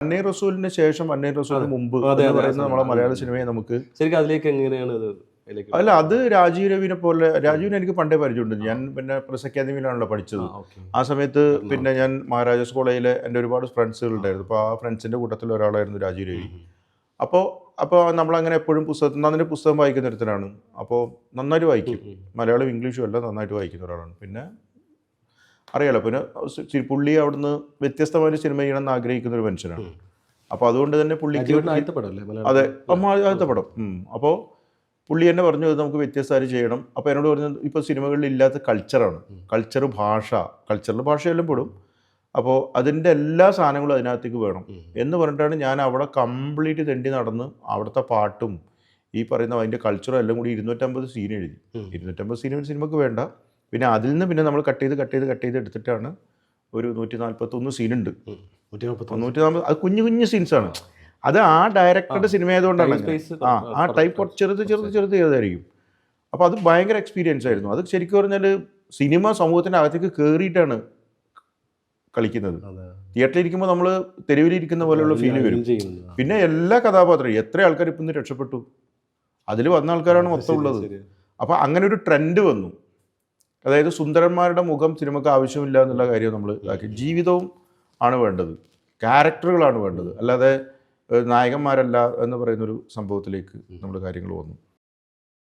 അന്നൈ റസൂലിന് ശേഷം അന്നൈ റസൂലിന് മുമ്പ് എന്ന് പറയുന്ന നമ്മളെ മലയാള സിനിമയെ നമുക്ക് ശരിക്കും അതിലേക്ക് എങ്ങനെയാണ് അല്ല, അത് രാജീവ് രവിനെ പോലെ. രാജീവിനെ എനിക്ക് പണ്ടേ പരിചയമുണ്ട്. ഞാൻ പിന്നെ പ്രസ് അക്കാദമിയിലാണല്ലോ പഠിച്ചത്. ആ സമയത്ത് പിന്നെ ഞാൻ മഹാരാജാസ് കോളേജിലെ എൻ്റെ ഒരുപാട് ഫ്രണ്ട്സുകൾ ഉണ്ടായിരുന്നു. അപ്പോൾ ആ ഫ്രണ്ട്സിൻ്റെ കൂട്ടത്തിൽ ഒരാളായിരുന്നു രാജീവ് രവി. അപ്പോൾ നമ്മളങ്ങനെ എപ്പോഴും നന്നായിട്ട് പുസ്തകം വായിക്കുന്ന ഒരുത്തനാണ്. അപ്പോൾ നന്നായിട്ട് വായിക്കും, മലയാളം ഇംഗ്ലീഷും എല്ലാം നന്നായിട്ട് വായിക്കുന്ന ഒരാളാണ്. പിന്നെ അറിയാലോ, പിന്നെ പുള്ളി അവിടുന്ന് വ്യത്യസ്തമായ സിനിമ ചെയ്യണമെന്ന് ആഗ്രഹിക്കുന്ന ഒരു മനുഷ്യനാണ്. അപ്പോൾ അതുകൊണ്ട് തന്നെ പുള്ളിക്ക് അതെ ആദ്യത്തെ പടം. അപ്പോൾ പുള്ളി തന്നെ പറഞ്ഞു നമുക്ക് വ്യത്യസ്തമായിട്ട് ചെയ്യണം. അപ്പോൾ എന്നോട് പറഞ്ഞത് ഇപ്പോൾ സിനിമകളിൽ ഇല്ലാത്ത കൾച്ചറാണ്, കൾച്ചർ, കൾച്ചറിൽ ഭാഷയെല്ലാം പെടും. അപ്പോൾ അതിൻ്റെ എല്ലാ സാധനങ്ങളും അതിനകത്തേക്ക് വേണം എന്ന് പറഞ്ഞിട്ടാണ് ഞാൻ അവിടെ കംപ്ലീറ്റ് തെണ്ടി നടന്ന് അവിടുത്തെ പാട്ടും ഈ പറയുന്ന അതിൻ്റെ കൾച്ചറും എല്ലാം കൂടി 250 സീൻ എഴുതി. 250 സീൻ സിനിമക്ക് വേണ്ട. പിന്നെ അതിൽ നിന്ന് പിന്നെ നമ്മൾ കട്ട് ചെയ്ത് എടുത്തിട്ടാണ് ഒരു 141 സീനുണ്ട്. 140 അത് കുഞ്ഞു കുഞ്ഞു സീൻസാണ്. അത് ആ ഡയറക്ടറുടെ സിനിമ ആയതുകൊണ്ടാണ്. ആ ടൈപ്പ് ചെറുത് ചെയ്തായിരിക്കും. അപ്പോൾ അത് ഭയങ്കര എക്സ്പീരിയൻസ് ആയിരുന്നു. അത് ശരിക്കും പറഞ്ഞാൽ സിനിമ സമൂഹത്തിൻ്റെ അകത്തേക്ക് കയറിയിട്ടാണ് കളിക്കുന്നത്. തിയേറ്ററിൽ ഇരിക്കുമ്പോൾ നമ്മൾ തെരുവിലിരിക്കുന്ന പോലെയുള്ള ഫീല് വരും. പിന്നെ എല്ലാ കഥാപാത്രവും എത്ര ആൾക്കാർ ഇപ്പം ഇന്ന് രക്ഷപ്പെട്ടു, അതിൽ വന്ന ആൾക്കാരാണ് മൊത്തം ഉള്ളത്. അപ്പോൾ അങ്ങനെ ഒരു ട്രെൻഡ് വന്നു. അതായത് സുന്ദരന്മാരുടെ മുഖം സിനിമക്ക് ആവശ്യമില്ല എന്നുള്ള കാര്യം നമ്മൾ ഇതാക്കി. ജീവിതവും ആണ് വേണ്ടത്, ക്യാരക്ടറുകളാണ് വേണ്ടത്, അല്ലാതെ നായകന്മാരല്ല എന്ന് പറയുന്നൊരു സംഭവത്തിലേക്ക് നമ്മൾ കാര്യങ്ങൾ വന്നു.